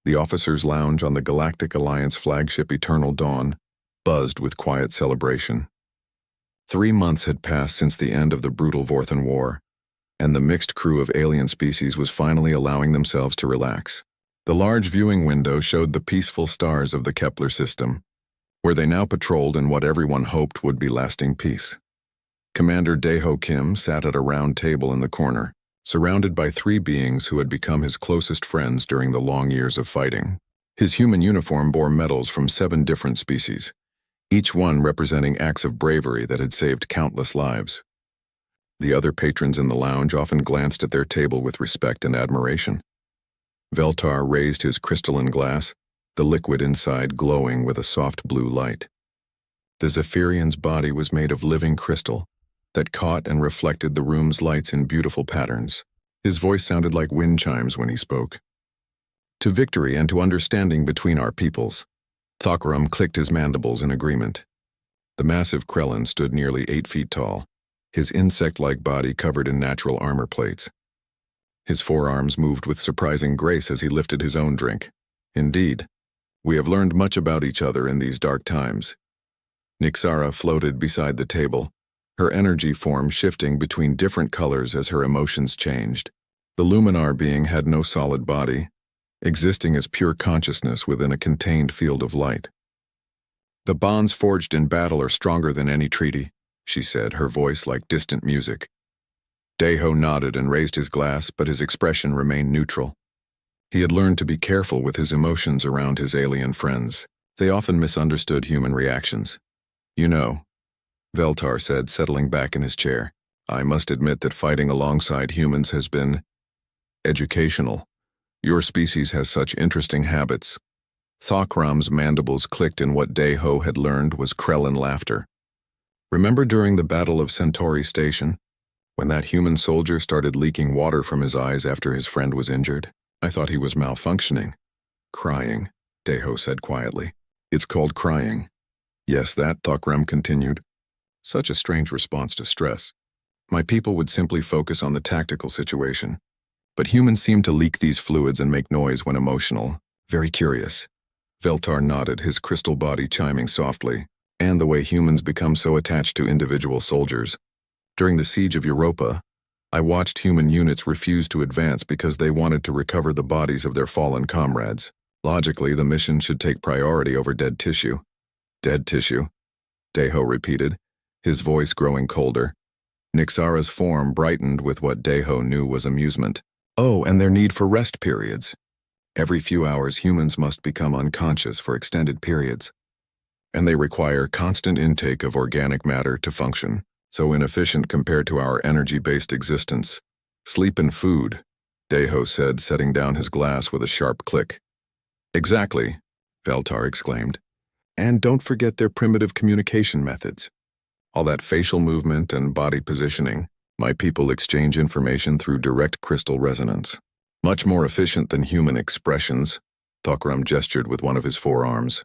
The officers' lounge on the Galactic Alliance flagship Eternal Dawn buzzed with quiet celebration. 3 months had passed since the end of the brutal Vorthan War, and the mixed crew of alien species was finally allowing themselves to relax. The large viewing window showed the peaceful stars of the Kepler system, where they now patrolled in what everyone hoped would be lasting peace. Commander Daeho Kim sat at a round table in the corner, surrounded by 3 beings who had become his closest friends during the long years of fighting. His human uniform bore medals from 7 different species, each one representing acts of bravery that had saved countless lives. The other patrons in the lounge often glanced at their table with respect and admiration. Veltar raised his crystalline glass, the liquid inside glowing with a soft blue light. The Zephyrian's body was made of living crystal that caught and reflected the room's lights in beautiful patterns. His voice sounded like wind chimes when he spoke. To victory and to understanding between our peoples. Thokram clicked his mandibles in agreement. The massive Krellin stood nearly 8 feet tall, his insect-like body covered in natural armor plates. His forearms moved with surprising grace as he lifted his own drink. Indeed, we have learned much about each other in these dark times. Nixara floated beside the table, her energy form shifting between different colors as her emotions changed. The Luminar being had no solid body, existing as pure consciousness within a contained field of light. "The bonds forged in battle are stronger than any treaty," she said, her voice like distant music. Daeho nodded and raised his glass, but his expression remained neutral. He had learned to be careful with his emotions around his alien friends. They often misunderstood human reactions. "You know," Veltar said, settling back in his chair, "I must admit that fighting alongside humans has been educational. Your species has such interesting habits." Thokram's mandibles clicked in what Daeho had learned was Krellin laughter. "Remember during the Battle of Centauri Station, when that human soldier started leaking water from his eyes after his friend was injured? I thought he was malfunctioning." "Crying," Daeho said quietly. "It's called crying." "Yes, that," Thokram continued. "Such a strange response to stress. My people would simply focus on the tactical situation. But humans seem to leak these fluids and make noise when emotional. Very curious." Veltar nodded, his crystal body chiming softly. "And the way humans become so attached to individual soldiers. During the siege of Europa, I watched human units refuse to advance because they wanted to recover the bodies of their fallen comrades. Logically, the mission should take priority over dead tissue." "Dead tissue," Daeho repeated, his voice growing colder. Nixara's form brightened with what Daeho knew was amusement. "Oh, and their need for rest periods. Every few hours humans must become unconscious for extended periods. And they require constant intake of organic matter to function, so inefficient compared to our energy-based existence. Sleep and food," Daeho said, setting down his glass with a sharp click. "Exactly," Veltar exclaimed. "And don't forget their primitive communication methods. All that facial movement and body positioning. My people exchange information through direct crystal resonance. Much more efficient than human expressions," Thokram gestured with one of his forearms.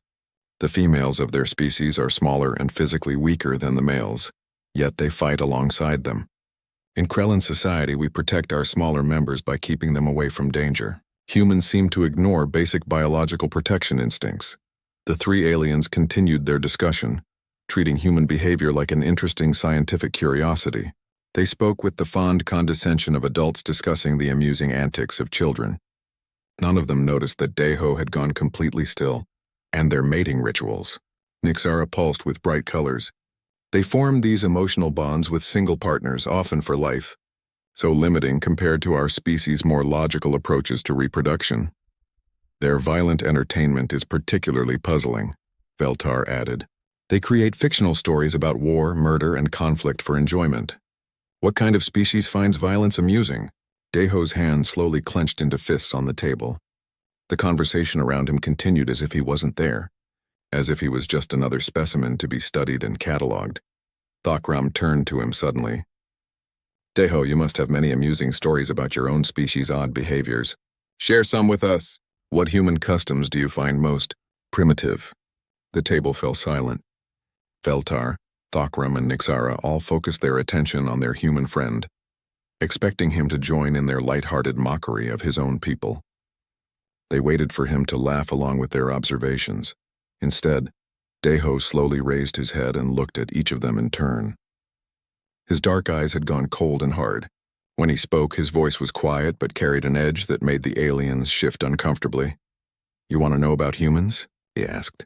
"The females of their species are smaller and physically weaker than the males, yet they fight alongside them. In Krellin society, we protect our smaller members by keeping them away from danger. Humans seem to ignore basic biological protection instincts." The 3 aliens continued their discussion, treating human behavior like an interesting scientific curiosity. They spoke with the fond condescension of adults discussing the amusing antics of children. None of them noticed that Daeho had gone completely still, and their mating rituals. Nixara pulsed with bright colors. They formed these emotional bonds with single partners, often for life, so limiting compared to our species' more logical approaches to reproduction. "Their violent entertainment is particularly puzzling," Veltar added. "They create fictional stories about war, murder, and conflict for enjoyment. What kind of species finds violence amusing?" Daeho's hand slowly clenched into fists on the table. The conversation around him continued as if he wasn't there, as if he was just another specimen to be studied and catalogued. Thokram turned to him suddenly. "Daeho, you must have many amusing stories about your own species' odd behaviors. Share some with us. What human customs do you find most primitive?" The table fell silent. Veltar, Thokram, and Nixara all focused their attention on their human friend, expecting him to join in their light-hearted mockery of his own people. They waited for him to laugh along with their observations. Instead, Deho slowly raised his head and looked at each of them in turn. His dark eyes had gone cold and hard. When he spoke, his voice was quiet but carried an edge that made the aliens shift uncomfortably. "You want to know about humans?" he asked.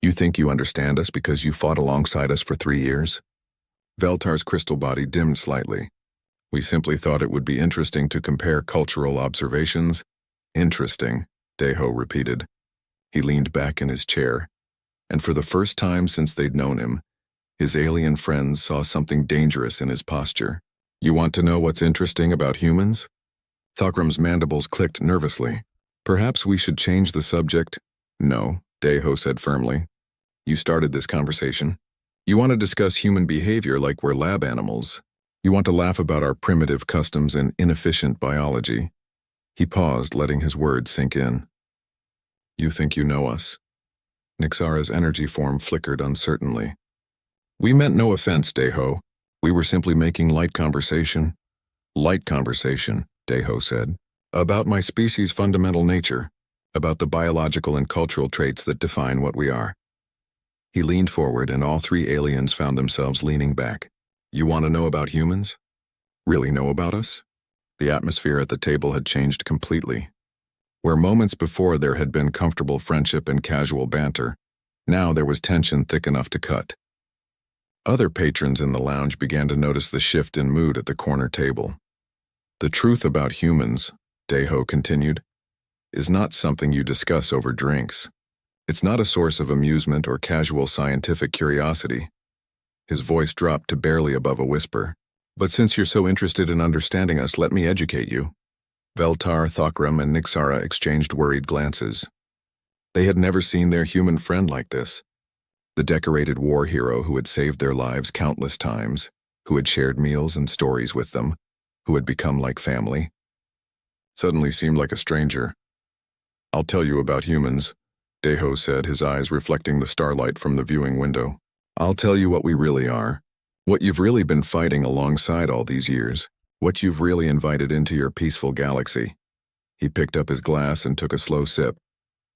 "You think you understand us because you fought alongside us for 3 years?" Veltar's crystal body dimmed slightly. "We simply thought it would be interesting to compare cultural observations." "Interesting," Deho repeated. He leaned back in his chair, and for the first time since they'd known him, his alien friends saw something dangerous in his posture. "You want to know what's interesting about humans?" Thokram's mandibles clicked nervously. "Perhaps we should change the subject." "No," Deho said firmly. "You started this conversation. You want to discuss human behavior like we're lab animals. You want to laugh about our primitive customs and inefficient biology." He paused, letting his words sink in. "You think you know us?" Nixara's energy form flickered uncertainly. "We meant no offense, Deho. We were simply making light conversation." "Light conversation," Deho said. "About my species' fundamental nature, about the biological and cultural traits that define what we are." He leaned forward, and all 3 aliens found themselves leaning back. "You want to know about humans? Really know about us?" The atmosphere at the table had changed completely. Where moments before there had been comfortable friendship and casual banter, now there was tension thick enough to cut. Other patrons in the lounge began to notice the shift in mood at the corner table. "The truth about humans," Deho continued, "is not something you discuss over drinks. It's not a source of amusement or casual scientific curiosity." His voice dropped to barely above a whisper. "But since you're so interested in understanding us, let me educate you." Veltar, Thokram, and Nixara exchanged worried glances. They had never seen their human friend like this. The decorated war hero who had saved their lives countless times, who had shared meals and stories with them, who had become like family, suddenly seemed like a stranger. "I'll tell you about humans," Deho said, his eyes reflecting the starlight from the viewing window. "I'll tell you what we really are. What you've really been fighting alongside all these years. What you've really invited into your peaceful galaxy." He picked up his glass and took a slow sip,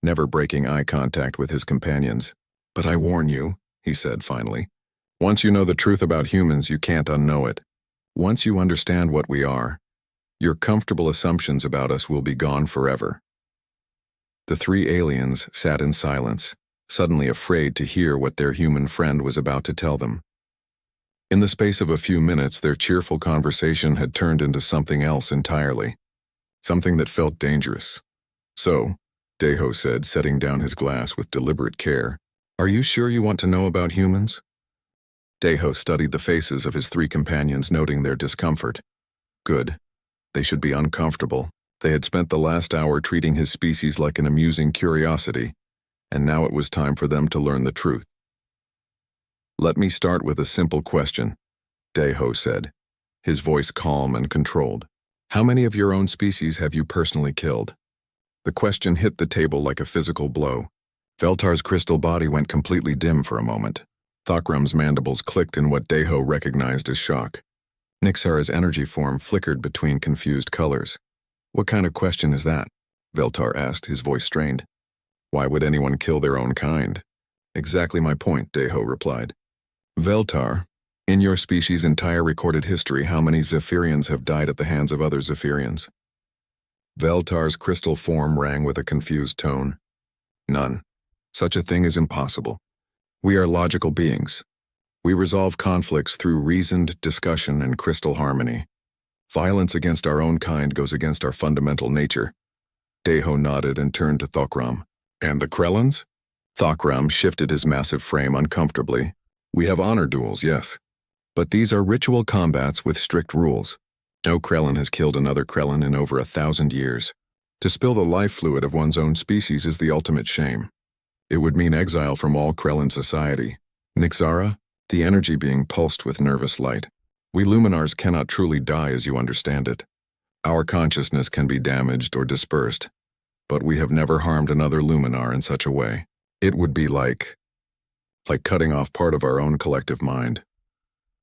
never breaking eye contact with his companions. "But I warn you," he said finally. "Once you know the truth about humans, you can't unknow it. Once you understand what we are, your comfortable assumptions about us will be gone forever." The 3 aliens sat in silence, suddenly afraid to hear what their human friend was about to tell them. In the space of a few minutes, their cheerful conversation had turned into something else entirely, something that felt dangerous. "So," Deho said, setting down his glass with deliberate care, "are you sure you want to know about humans?" Deho studied the faces of his 3 companions, noting their discomfort. Good. They should be uncomfortable. They had spent the last hour treating his species like an amusing curiosity, and now it was time for them to learn the truth. "Let me start with a simple question," Deho said, his voice calm and controlled. "How many of your own species have you personally killed?" The question hit the table like a physical blow. Veltar's crystal body went completely dim for a moment. Thokram's mandibles clicked in what Deho recognized as shock. Nixara's energy form flickered between confused colors. "What kind of question is that?" Veltar asked, his voice strained. "Why would anyone kill their own kind?" "Exactly my point," Deho replied. "Veltar, in your species' entire recorded history, how many Zephyrians have died at the hands of other Zephyrians?" Veltar's crystal form rang with a confused tone. "None. Such a thing is impossible. We are logical beings. We resolve conflicts through reasoned discussion and crystal harmony. Violence against our own kind goes against our fundamental nature." Deho nodded and turned to Thokram. "And the Krellans?" Thokram shifted his massive frame uncomfortably. "We have honor duels, yes. But these are ritual combats with strict rules. No Krellan has killed another Krellan in over 1,000 years. To spill the life fluid of one's own species is the ultimate shame. It would mean exile from all Krellan society. Nixara, the energy being pulsed with nervous light. We Luminars cannot truly die as you understand it. Our consciousness can be damaged or dispersed, but we have never harmed another Luminar in such a way. It would be like cutting off part of our own collective mind."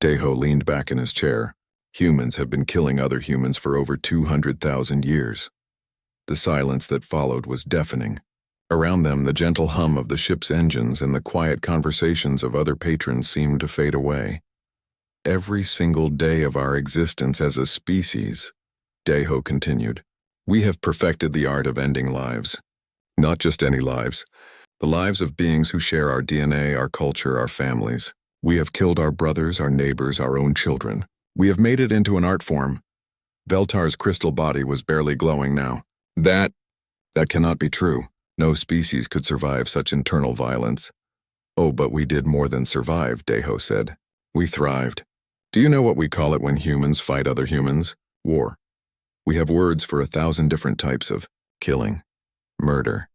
Deho leaned back in his chair. "Humans have been killing other humans for over 200,000 years. The silence that followed was deafening. Around them, the gentle hum of the ship's engines and the quiet conversations of other patrons seemed to fade away. Every single day of our existence as a species, Deho continued, we have perfected the art of ending lives. Not just any lives, the lives of beings who share our DNA, our culture, our families. We have killed our brothers, our neighbors, our own children. We have made it into an art form. Veltar's crystal body was barely glowing now. That cannot be true. No species could survive such internal violence. Oh, but we did more than survive, Deho said. We thrived. Do you know what we call it when humans fight other humans? War. We have words for 1,000 different types of killing, murder,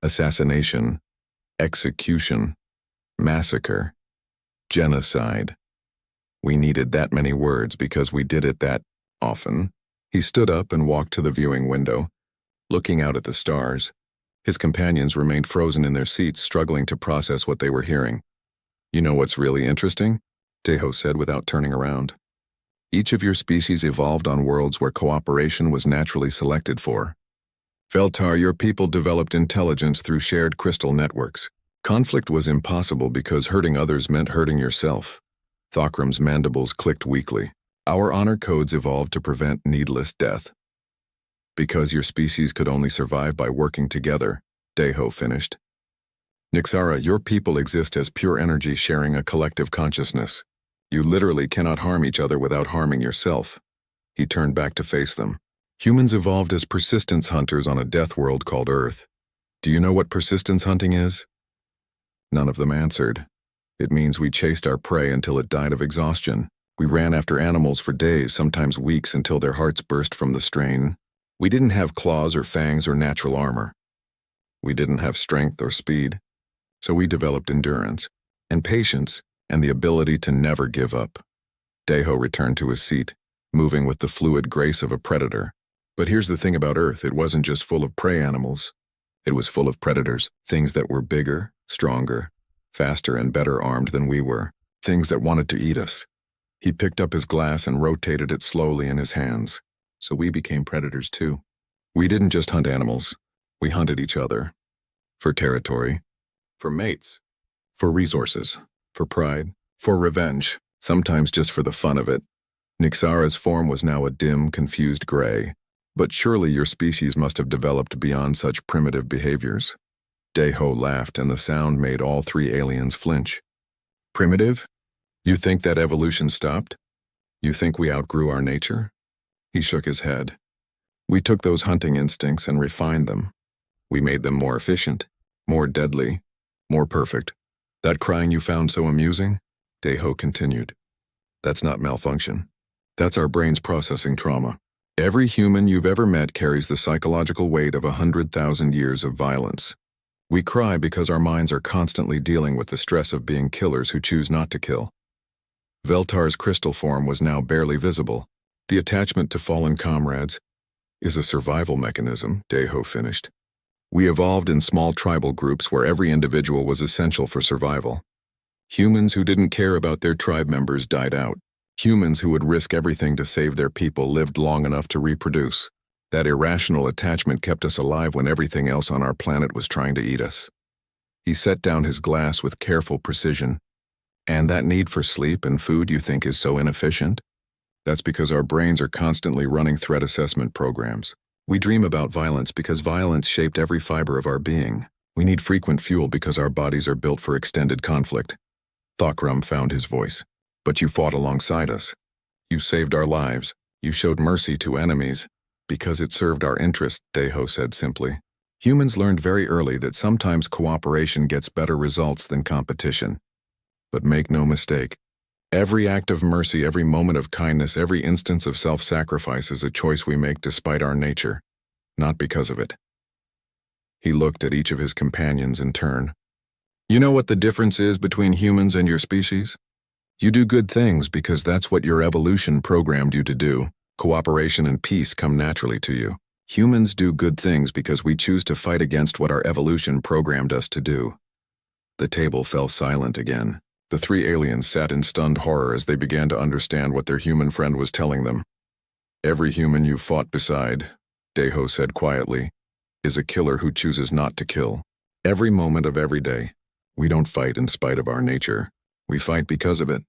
assassination, execution, massacre, genocide. We needed that many words because we did it that often. He stood up and walked to the viewing window, looking out at the stars. His companions remained frozen in their seats, struggling to process what they were hearing. You know what's really interesting? Deho said without turning around. Each of your species evolved on worlds where cooperation was naturally selected for. Veltar, your people developed intelligence through shared crystal networks. Conflict was impossible because hurting others meant hurting yourself. Thokram's mandibles clicked weakly. Our honor codes evolved to prevent needless death. Because your species could only survive by working together, Deho finished. Nixara, your people exist as pure energy sharing a collective consciousness. You literally cannot harm each other without harming yourself. He turned back to face them. Humans evolved as persistence hunters on a death world called Earth. Do you know what persistence hunting is? None of them answered. It means we chased our prey until it died of exhaustion. We ran after animals for days, sometimes weeks, until their hearts burst from the strain. We didn't have claws or fangs or natural armor. We didn't have strength or speed. So we developed endurance and patience and the ability to never give up. Deho returned to his seat, moving with the fluid grace of a predator. But here's the thing about Earth, it wasn't just full of prey animals. It was full of predators, things that were bigger, stronger, faster and better armed than we were, things that wanted to eat us. He picked up his glass and rotated it slowly in his hands. So we became predators too. We didn't just hunt animals, we hunted each other. For territory, for mates, for resources, for pride, for revenge, sometimes just for the fun of it. Nixara's form was now a dim, confused gray. But surely your species must have developed beyond such primitive behaviors. Deho laughed and the sound made all three aliens flinch. Primitive? You think that evolution stopped? You think we outgrew our nature? He shook his head. We took those hunting instincts and refined them. We made them more efficient, more deadly, more perfect. That crying you found so amusing? Deho continued. That's not malfunction. That's our brains processing trauma. Every human you've ever met carries the psychological weight of 100,000 years of violence. We cry because our minds are constantly dealing with the stress of being killers who choose not to kill. Veltar's crystal form was now barely visible. The attachment to fallen comrades is a survival mechanism, Deho finished. We evolved in small tribal groups where every individual was essential for survival. Humans who didn't care about their tribe members died out. Humans who would risk everything to save their people lived long enough to reproduce. That irrational attachment kept us alive when everything else on our planet was trying to eat us. He set down his glass with careful precision. And that need for sleep and food you think is so inefficient? That's because our brains are constantly running threat assessment programs. We dream about violence because violence shaped every fiber of our being. We need frequent fuel because our bodies are built for extended conflict. Thokram found his voice. But you fought alongside us. You saved our lives. You showed mercy to enemies. Because it served our interest, Deho said simply. Humans learned very early that sometimes cooperation gets better results than competition. But make no mistake, every act of mercy, every moment of kindness, every instance of self-sacrifice is a choice we make despite our nature, not because of it. He looked at each of his companions in turn. You know what the difference is between humans and your species? You do good things because that's what your evolution programmed you to do. Cooperation and peace come naturally to you. Humans do good things because we choose to fight against what our evolution programmed us to do. The table fell silent again. The three aliens sat in stunned horror as they began to understand what their human friend was telling them. Every human you fought beside, Deho said quietly, is a killer who chooses not to kill. Every moment of every day. We don't fight in spite of our nature. We fight because of it.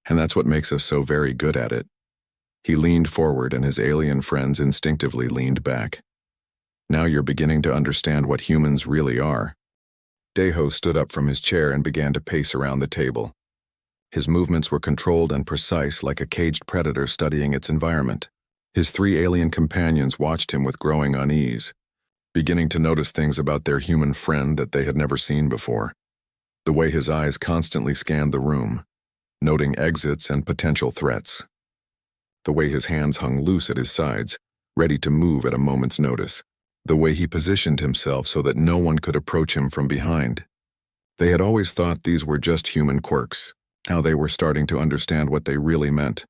And that's what makes us so very good at it. He leaned forward and his alien friends instinctively leaned back. Now you're beginning to understand what humans really are. Deho stood up from his chair and began to pace around the table. His movements were controlled and precise like a caged predator studying its environment. His three alien companions watched him with growing unease, beginning to notice things about their human friend that they had never seen before. The way his eyes constantly scanned the room, noting exits and potential threats. The way his hands hung loose at his sides, ready to move at a moment's notice. The way he positioned himself so that no one could approach him from behind. They had always thought these were just human quirks. Now they were starting to understand what they really meant.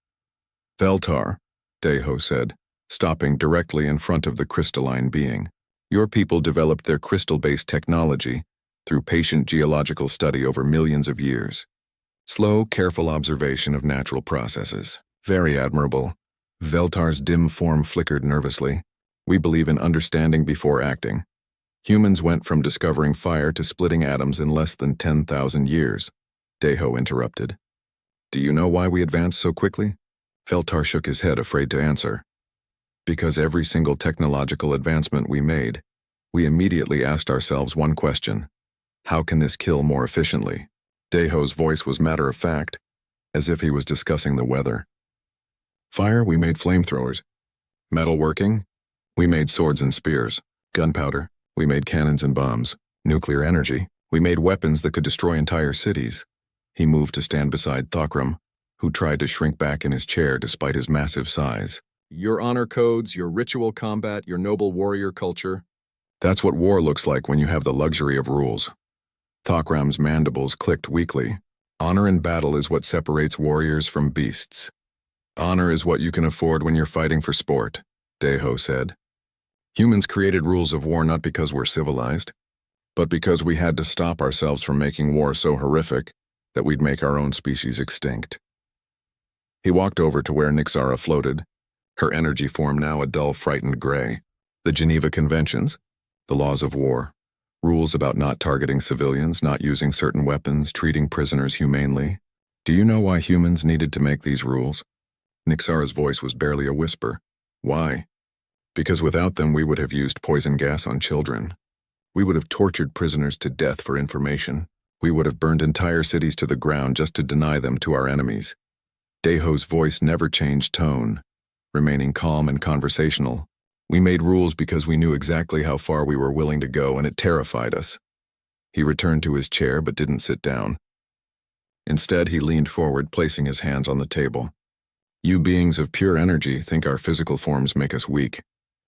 Veltar, Deho said, stopping directly in front of the crystalline being. Your people developed their crystal-based technology through patient geological study over millions of years. Slow, careful observation of natural processes. Very admirable. Veltar's dim form flickered nervously. We believe in understanding before acting. Humans went from discovering fire to splitting atoms in less than 10,000 years. Deho interrupted. Do you know why we advanced so quickly? Veltar shook his head, afraid to answer. Because every single technological advancement we made, we immediately asked ourselves one question. How can this kill more efficiently? Deho's voice was matter-of-fact, as if he was discussing the weather. Fire, we made flamethrowers. Metalworking, we made swords and spears. Gunpowder, we made cannons and bombs. Nuclear energy, we made weapons that could destroy entire cities. He moved to stand beside Thokram, who tried to shrink back in his chair despite his massive size. Your honor codes, your ritual combat, your noble warrior culture. That's what war looks like when you have the luxury of rules. Thokram's mandibles clicked weakly. Honor in battle is what separates warriors from beasts. Honor is what you can afford when you're fighting for sport, Deho said. Humans created rules of war not because we're civilized, but because we had to stop ourselves from making war so horrific that we'd make our own species extinct. He walked over to where Nixara floated, her energy form now a dull, frightened gray. The Geneva Conventions, the laws of war, rules about not targeting civilians, not using certain weapons, treating prisoners humanely. Do you know why humans needed to make these rules? Nixara's voice was barely a whisper. Why? Because without them we would have used poison gas on children. We would have tortured prisoners to death for information. We would have burned entire cities to the ground just to deny them to our enemies. Deho's voice never changed tone, remaining calm and conversational. We made rules because we knew exactly how far we were willing to go, and it terrified us. He returned to his chair but didn't sit down. Instead, he leaned forward, placing his hands on the table. You beings of pure energy think our physical forms make us weak.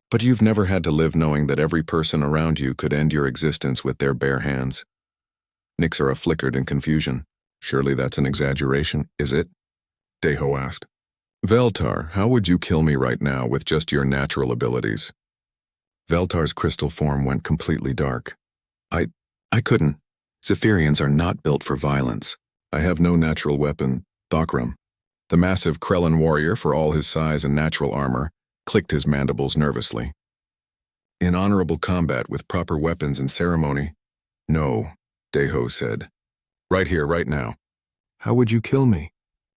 But you've never had to live knowing that every person around you could end your existence with their bare hands. Nixara flickered in confusion. Surely that's an exaggeration, is it? Deho asked. Veltar, how would you kill me right now with just your natural abilities? Veltar's crystal form went completely dark. I couldn't. Zephyrians are not built for violence. I have no natural weapon. Thokram, the massive Krellin warrior for all his size and natural armor, clicked his mandibles nervously. In honorable combat with proper weapons and ceremony? No, Deho said. Right here, right now. How would you kill me?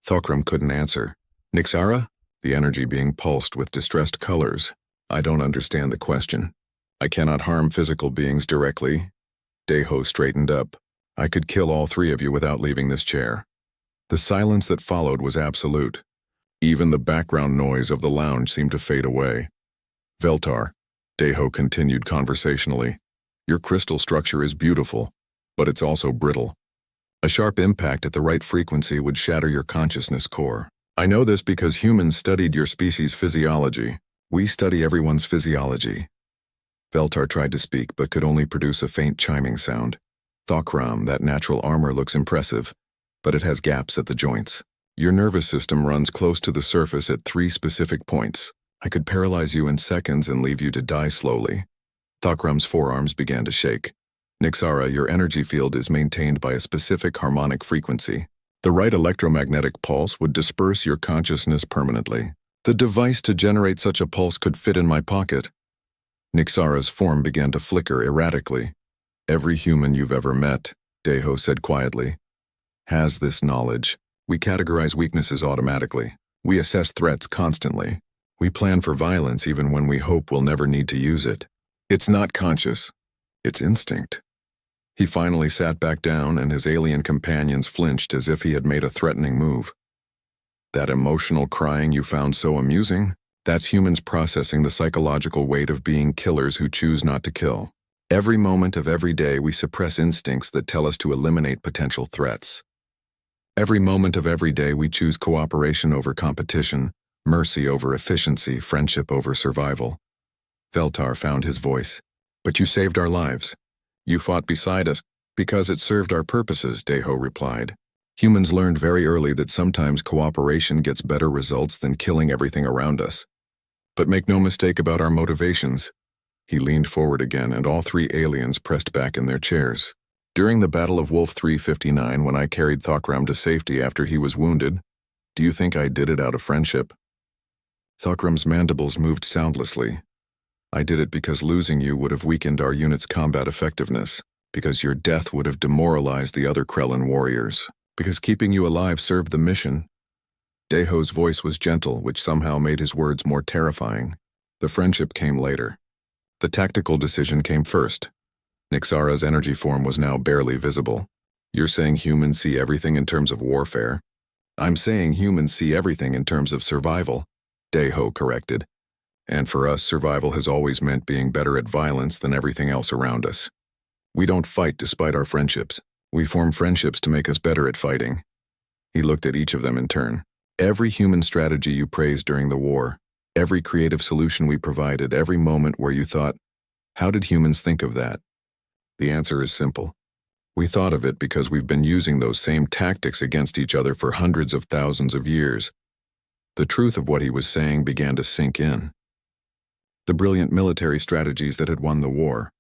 Thokram couldn't answer. Nixara? The energy being pulsed with distressed colors. I don't understand the question. I cannot harm physical beings directly. Deho straightened up. I could kill all three of you without leaving this chair. The silence that followed was absolute. Even the background noise of the lounge seemed to fade away. Veltar, Deho continued conversationally, your crystal structure is beautiful, but it's also brittle. A sharp impact at the right frequency would shatter your consciousness core. I know this because humans studied your species' physiology. We study everyone's physiology. Veltar tried to speak but could only produce a faint chiming sound. Thokram, that natural armor looks impressive, but it has gaps at the joints. Your nervous system runs close to the surface at 3 specific points. I could paralyze you in seconds and leave you to die slowly. Thokram's forearms began to shake. Nixara, your energy field is maintained by a specific harmonic frequency. The right electromagnetic pulse would disperse your consciousness permanently. The device to generate such a pulse could fit in my pocket. Nixara's form began to flicker erratically. Every human you've ever met, Deho said quietly, has this knowledge. We categorize weaknesses automatically. We assess threats constantly. We plan for violence even when we hope we'll never need to use it. It's not conscious. It's instinct. He finally sat back down and his alien companions flinched as if he had made a threatening move. That emotional crying you found so amusing? That's humans processing the psychological weight of being killers who choose not to kill. Every moment of every day we suppress instincts that tell us to eliminate potential threats. Every moment of every day we choose cooperation over competition, mercy over efficiency, friendship over survival. Veltar found his voice. But you saved our lives. You fought beside us because it served our purposes, Deho replied. Humans learned very early that sometimes cooperation gets better results than killing everything around us. But make no mistake about our motivations. He leaned forward again and all three aliens pressed back in their chairs. During the Battle of Wolf 359, when I carried Thokram to safety after he was wounded, do you think I did it out of friendship? Thokram's mandibles moved soundlessly. I did it because losing you would have weakened our unit's combat effectiveness, because your death would have demoralized the other Krellin warriors, because keeping you alive served the mission. Deho's voice was gentle, which somehow made his words more terrifying. The friendship came later. The tactical decision came first. Nixara's energy form was now barely visible. You're saying humans see everything in terms of warfare? I'm saying humans see everything in terms of survival, Deho corrected. And for us, survival has always meant being better at violence than everything else around us. We don't fight despite our friendships. We form friendships to make us better at fighting. He looked at each of them in turn. Every human strategy you praised during the war, every creative solution we provided, every moment where you thought, how did humans think of that? The answer is simple. We thought of it because we've been using those same tactics against each other for hundreds of thousands of years. The truth of what he was saying began to sink in. The brilliant military strategies that had won the war,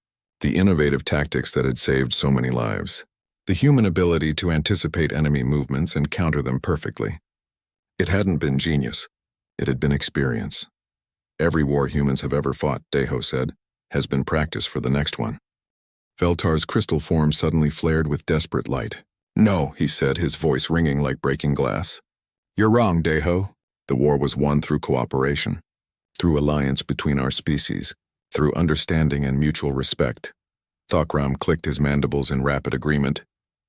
the innovative tactics that had saved so many lives, the human ability to anticipate enemy movements and counter them perfectly. It hadn't been genius. It had been experience. Every war humans have ever fought, Deho said, has been practice for the next one. Veltar's crystal form suddenly flared with desperate light. No, he said, his voice ringing like breaking glass. You're wrong, Deho. The war was won through cooperation, through alliance between our species, through understanding and mutual respect. Thokram clicked his mandibles in rapid agreement.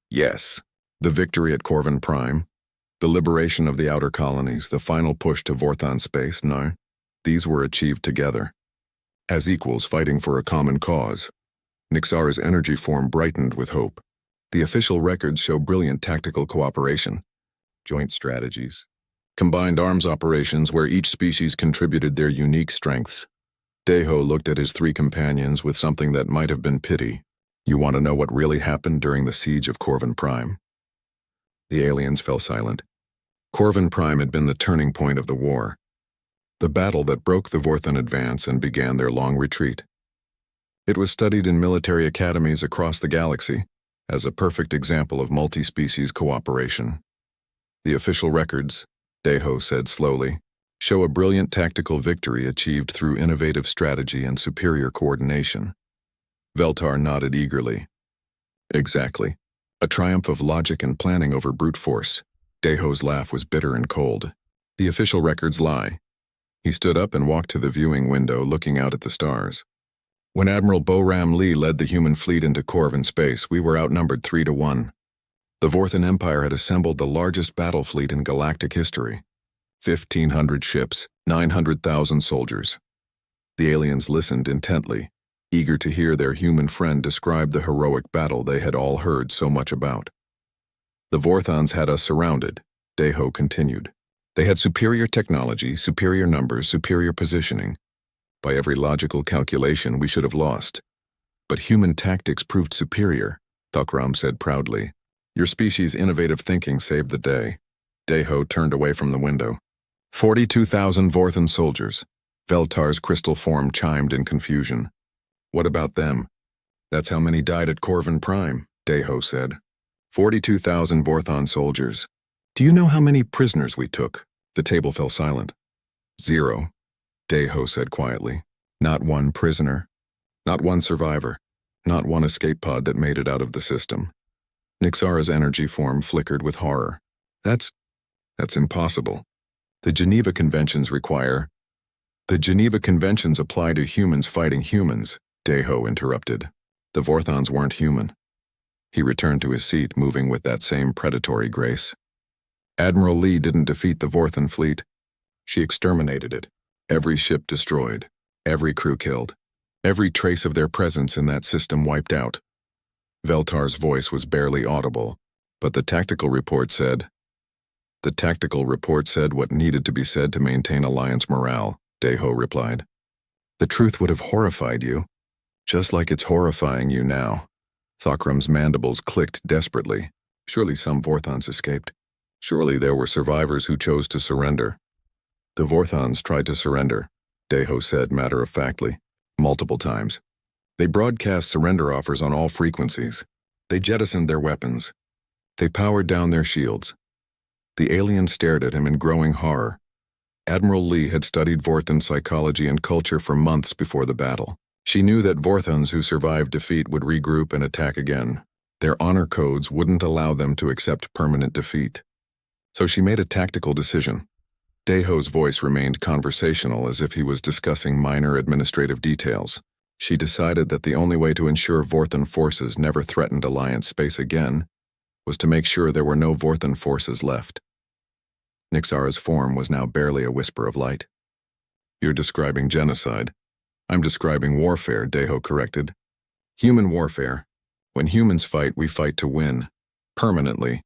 Yes, the victory at Corvin Prime, the liberation of the outer colonies, the final push to Vorthon space, no, these were achieved together. As equals fighting for a common cause. Nixara's energy form brightened with hope. The official records show brilliant tactical cooperation, joint strategies, combined arms operations where each species contributed their unique strengths. Deho looked at his three companions with something that might have been pity. You want to know what really happened during the siege of Corvin Prime? The aliens fell silent. Corvin Prime had been the turning point of the war, the battle that broke the Vorthon advance and began their long retreat. It was studied in military academies across the galaxy as a perfect example of multi-species cooperation. The official records, Deho said slowly, show a brilliant tactical victory achieved through innovative strategy and superior coordination. Veltar nodded eagerly. Exactly. A triumph of logic and planning over brute force. Deho's laugh was bitter and cold. The official records lie. He stood up and walked to the viewing window, looking out at the stars. When Admiral Boram Lee led the human fleet into Corvin space, we were outnumbered 3-1. The Vorthon Empire had assembled the largest battle fleet in galactic history. 1,500 ships, 900,000 soldiers. The aliens listened intently, eager to hear their human friend describe the heroic battle they had all heard so much about. The Vorthons had us surrounded, Deho continued. They had superior technology, superior numbers, superior positioning. By every logical calculation, we should have lost. But human tactics proved superior, Thokram said proudly. Your species' innovative thinking saved the day. Deho turned away from the window. 42,000 Vorthon soldiers. Veltar's crystal form chimed in confusion. What about them? That's how many died at Corvin Prime, Deho said. 42,000 Vorthon soldiers. Do you know how many prisoners we took? The table fell silent. 0. Deho said quietly. Not one prisoner. Not one survivor. Not one escape pod that made it out of the system. Nixara's energy form flickered with horror. That's impossible. The Geneva Conventions apply to humans fighting humans, Deho interrupted. The Vorthons weren't human. He returned to his seat, moving with that same predatory grace. Admiral Lee didn't defeat the Vorthon fleet. She exterminated it. Every ship destroyed. Every crew killed. Every trace of their presence in that system wiped out. Veltar's voice was barely audible, but the tactical report said what needed to be said to maintain Alliance morale, Deho replied. The truth would have horrified you, just like it's horrifying you now. Thokram's mandibles clicked desperately. Surely some Vorthons escaped. Surely there were survivors who chose to surrender. The Vorthons tried to surrender, Deho said matter-of-factly, multiple times. They broadcast surrender offers on all frequencies. They jettisoned their weapons. They powered down their shields. The alien stared at him in growing horror. Admiral Lee had studied Vorthon psychology and culture for months before the battle. She knew that Vorthons who survived defeat would regroup and attack again. Their honor codes wouldn't allow them to accept permanent defeat. So she made a tactical decision. Deho's voice remained conversational, as if he was discussing minor administrative details. She decided that the only way to ensure Vorthon forces never threatened Alliance space again was to make sure there were no Vorthon forces left. Nixara's form was now barely a whisper of light. You're describing genocide. I'm describing warfare, Deho corrected. Human warfare. When humans fight, we fight to win. Permanently.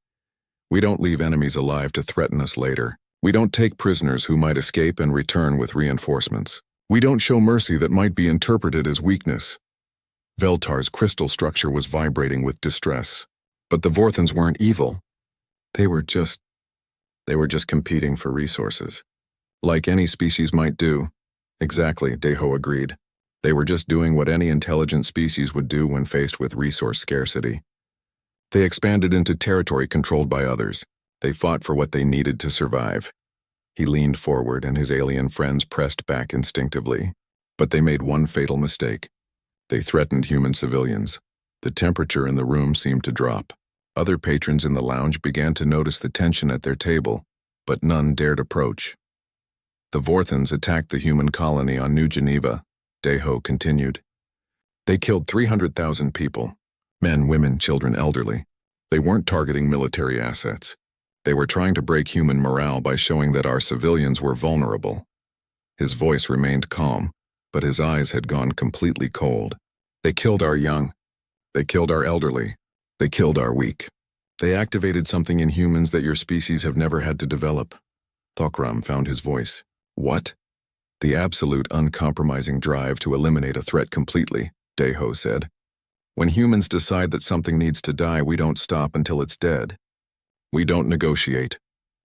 We don't leave enemies alive to threaten us later. We don't take prisoners who might escape and return with reinforcements. We don't show mercy that might be interpreted as weakness. Veltar's crystal structure was vibrating with distress. But the Vorthons weren't evil. They were just competing for resources. Like any species might do. Exactly, Deho agreed. They were just doing what any intelligent species would do when faced with resource scarcity. They expanded into territory controlled by others. They fought for what they needed to survive. He leaned forward and his alien friends pressed back instinctively. But they made one fatal mistake. They threatened human civilians. The temperature in the room seemed to drop. Other patrons in the lounge began to notice the tension at their table, but none dared approach. The Vorthons attacked the human colony on New Geneva, Deho continued. They killed 300,000 people. Men, women, children, elderly. They weren't targeting military assets. They were trying to break human morale by showing that our civilians were vulnerable. His voice remained calm, but his eyes had gone completely cold. They killed our young. They killed our elderly. They killed our weak. They activated something in humans that your species have never had to develop. Thokram found his voice. What? The absolute uncompromising drive to eliminate a threat completely, Deho said. When humans decide that something needs to die, we don't stop until it's dead. We don't negotiate.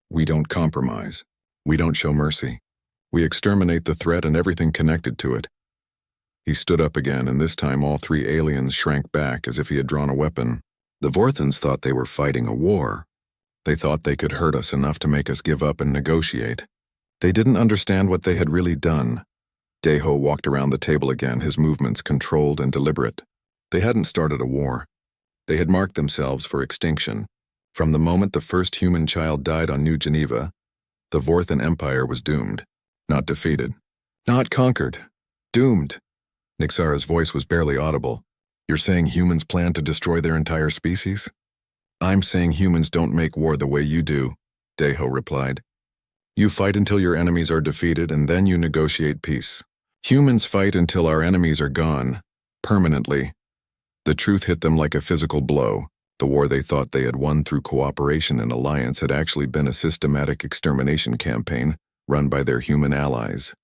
We don't compromise. We don't show mercy. We exterminate the threat and everything connected to it. He stood up again, and this time all three aliens shrank back as if he had drawn a weapon. The Vorthons thought they were fighting a war. They thought they could hurt us enough to make us give up and negotiate. They didn't understand what they had really done. Deho walked around the table again, his movements controlled and deliberate. They hadn't started a war. They had marked themselves for extinction. From the moment the first human child died on New Geneva, the Vorthon Empire was doomed. Not defeated. Not conquered. Doomed. Nixara's voice was barely audible. You're saying humans plan to destroy their entire species? I'm saying humans don't make war the way you do, Deho replied. You fight until your enemies are defeated and then you negotiate peace. Humans fight until our enemies are gone. Permanently. The truth hit them like a physical blow. The war they thought they had won through cooperation and alliance had actually been a systematic extermination campaign run by their human allies.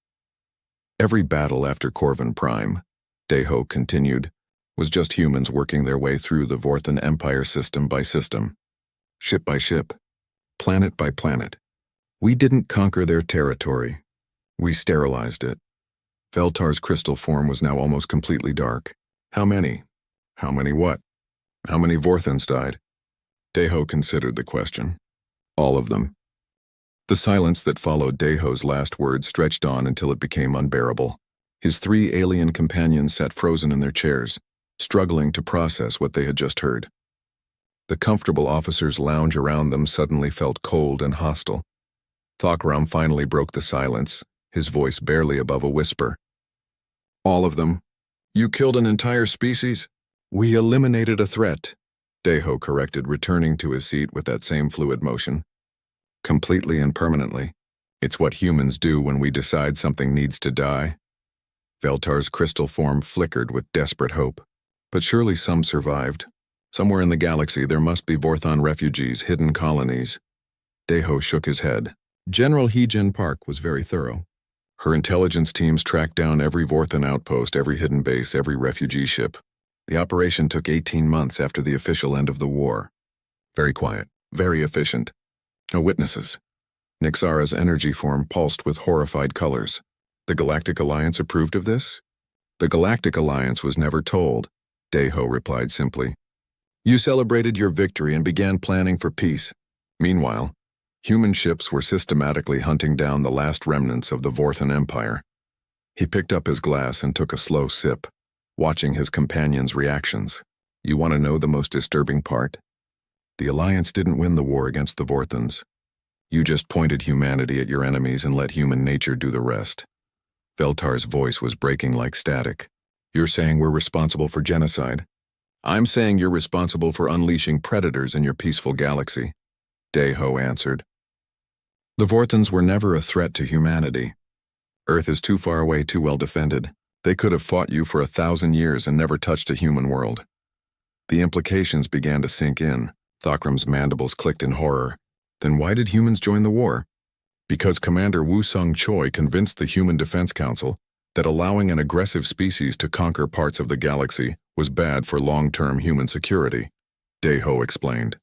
Every battle after Corvin Prime, Deho continued, was just humans working their way through the Vorthon Empire system by system, ship by ship, planet by planet. We didn't conquer their territory. We sterilized it. Veltar's crystal form was now almost completely dark. How many? How many what? How many Vorthons died? Deho considered the question. All of them. The silence that followed Deho's last words stretched on until it became unbearable. His three alien companions sat frozen in their chairs, struggling to process what they had just heard. The comfortable officers' lounge around them suddenly felt cold and hostile. Thakram finally broke the silence, his voice barely above a whisper. "All of them? You killed an entire species?" "We eliminated a threat," Deho corrected, returning to his seat with that same fluid motion. "Completely and permanently. It's what humans do when we decide something needs to die." Veltar's crystal form flickered with desperate hope. But surely some survived. Somewhere in the galaxy there must be Vorthon refugees, hidden colonies. Deho shook his head. General Heejin Park was very thorough. Her intelligence teams tracked down every Vorthon outpost, every hidden base, every refugee ship. The operation took 18 months after the official end of the war. Very quiet, very efficient. No witnesses. Nixara's energy form pulsed with horrified colors. The Galactic Alliance approved of this? The Galactic Alliance was never told, Deho replied simply. You celebrated your victory and began planning for peace. Meanwhile, human ships were systematically hunting down the last remnants of the Vorthon Empire. He picked up his glass and took a slow sip, watching his companions' reactions. You want to know the most disturbing part? The Alliance didn't win the war against the Vorthons. You just pointed humanity at your enemies and let human nature do the rest. Veltar's voice was breaking like static. You're saying we're responsible for genocide? I'm saying you're responsible for unleashing predators in your peaceful galaxy, Deho answered. The Vorthons were never a threat to humanity. Earth is too far away, too well defended. They could have fought you for 1,000 years and never touched a human world. The implications began to sink in. Thakram's mandibles clicked in horror. Then why did humans join the war? Because Commander Wu Sung Choi convinced the Human Defense Council that allowing an aggressive species to conquer parts of the galaxy was bad for long-term human security, Deho explained.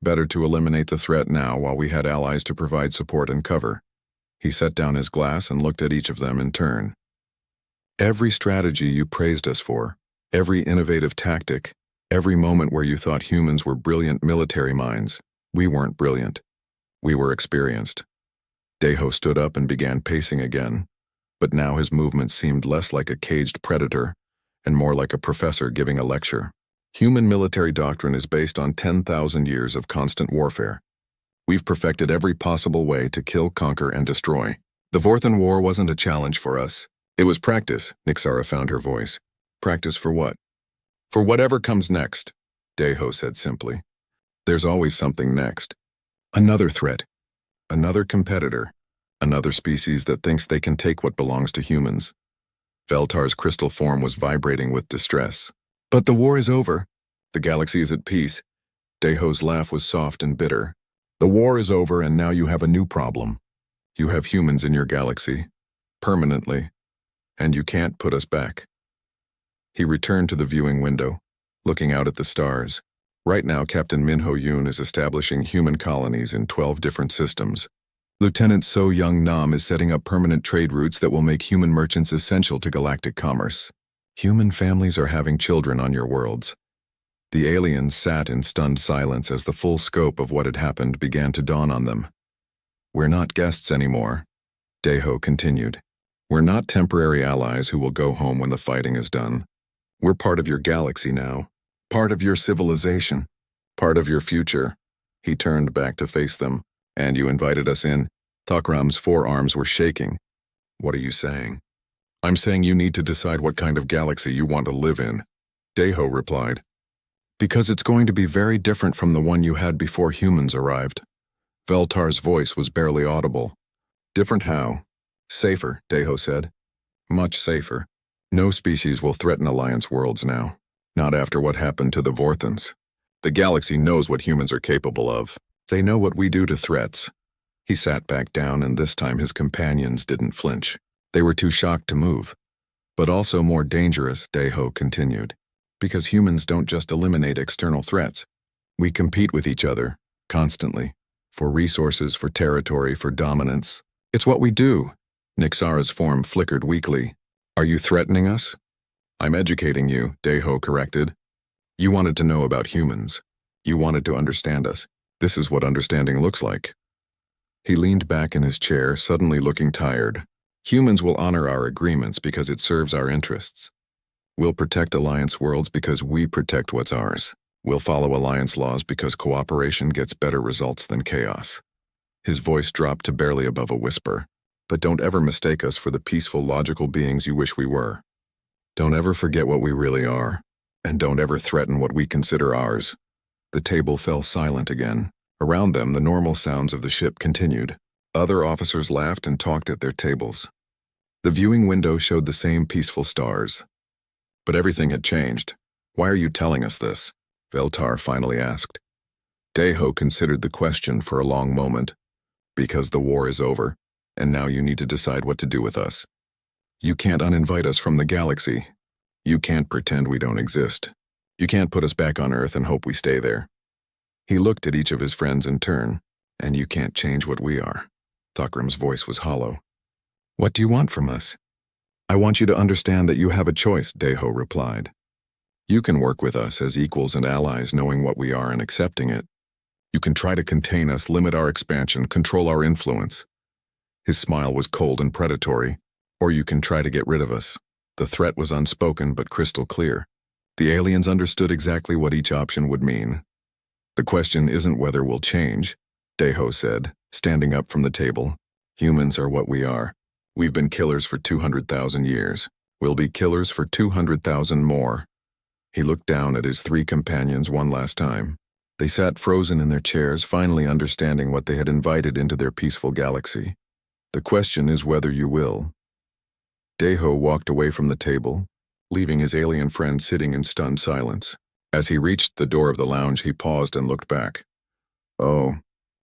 Better to eliminate the threat now while we had allies to provide support and cover. He set down his glass and looked at each of them in turn. Every strategy you praised us for, every innovative tactic, every moment where you thought humans were brilliant military minds, we weren't brilliant. We were experienced. Deho stood up and began pacing again, but now his movements seemed less like a caged predator and more like a professor giving a lecture. Human military doctrine is based on 10,000 years of constant warfare. We've perfected every possible way to kill, conquer, and destroy. The Vorthon War wasn't a challenge for us. It was practice, Nixara found her voice. Practice for what? For whatever comes next, Deho said simply. There's always something next. Another threat. Another competitor. Another species that thinks they can take what belongs to humans. Veltar's crystal form was vibrating with distress. But the war is over. The galaxy is at peace. Deho's laugh was soft and bitter. The war is over and now you have a new problem. You have humans in your galaxy. Permanently. And you can't put us back. He returned to the viewing window, looking out at the stars. Right now, Captain Min Ho Yoon is establishing human colonies in 12 different systems. Lieutenant So Young Nam is setting up permanent trade routes that will make human merchants essential to galactic commerce. Human families are having children on your worlds. The aliens sat in stunned silence as the full scope of what had happened began to dawn on them. We're not guests anymore, Deho continued. We're not temporary allies who will go home when the fighting is done. We're part of your galaxy now, part of your civilization, part of your future. He turned back to face them. And you invited us in? Thakram's forearms were shaking. What are you saying? I'm saying you need to decide what kind of galaxy you want to live in, Deho replied. Because it's going to be very different from the one you had before humans arrived. Veltar's voice was barely audible. Different how? Safer, Deho said. Much safer. No species will threaten Alliance worlds now. Not after what happened to the Vorthons. The galaxy knows what humans are capable of. They know what we do to threats. He sat back down and this time his companions didn't flinch. They were too shocked to move. But also more dangerous, Deho continued. Because humans don't just eliminate external threats. We compete with each other, constantly. For resources, for territory, for dominance. It's what we do. Nixara's form flickered weakly. Are you threatening us? I'm educating you, Deho corrected. You wanted to know about humans. You wanted to understand us. This is what understanding looks like. He leaned back in his chair, suddenly looking tired. Humans will honor our agreements because it serves our interests. We'll protect Alliance worlds because we protect what's ours. We'll follow Alliance laws because cooperation gets better results than chaos. His voice dropped to barely above a whisper. But don't ever mistake us for the peaceful, logical beings you wish we were. Don't ever forget what we really are, and don't ever threaten what we consider ours. The table fell silent again. Around them, the normal sounds of the ship continued. Other officers laughed and talked at their tables. The viewing window showed the same peaceful stars. But everything had changed. Why are you telling us this? Veltar finally asked. Deho considered the question for a long moment. Because the war is over, and now you need to decide what to do with us. You can't uninvite us from the galaxy. You can't pretend we don't exist. You can't put us back on Earth and hope we stay there. He looked at each of his friends in turn, and you can't change what we are. Thokram's voice was hollow. What do you want from us? I want you to understand that you have a choice, Deho replied. You can work with us as equals and allies knowing what we are and accepting it. You can try to contain us, limit our expansion, control our influence. His smile was cold and predatory. Or you can try to get rid of us. The threat was unspoken but crystal clear. The aliens understood exactly what each option would mean. The question isn't whether we'll change, Deho said, standing up from the table. Humans are what we are. We've been killers for 200,000 years. We'll be killers for 200,000 more. He looked down at his three companions one last time. They sat frozen in their chairs, finally understanding what they had invited into their peaceful galaxy. The question is whether you will. Deho walked away from the table, leaving his alien friend sitting in stunned silence. As he reached the door of the lounge, he paused and looked back. Oh,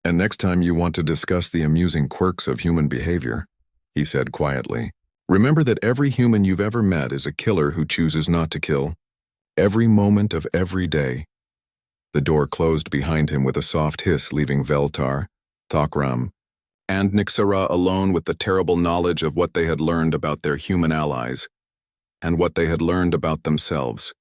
and next time you want to discuss the amusing quirks of human behavior, he said quietly, remember that every human you've ever met is a killer who chooses not to kill. Every moment of every day. The door closed behind him with a soft hiss, leaving Veltar, Thokram, and Nixara alone with the terrible knowledge of what they had learned about their human allies and what they had learned about themselves.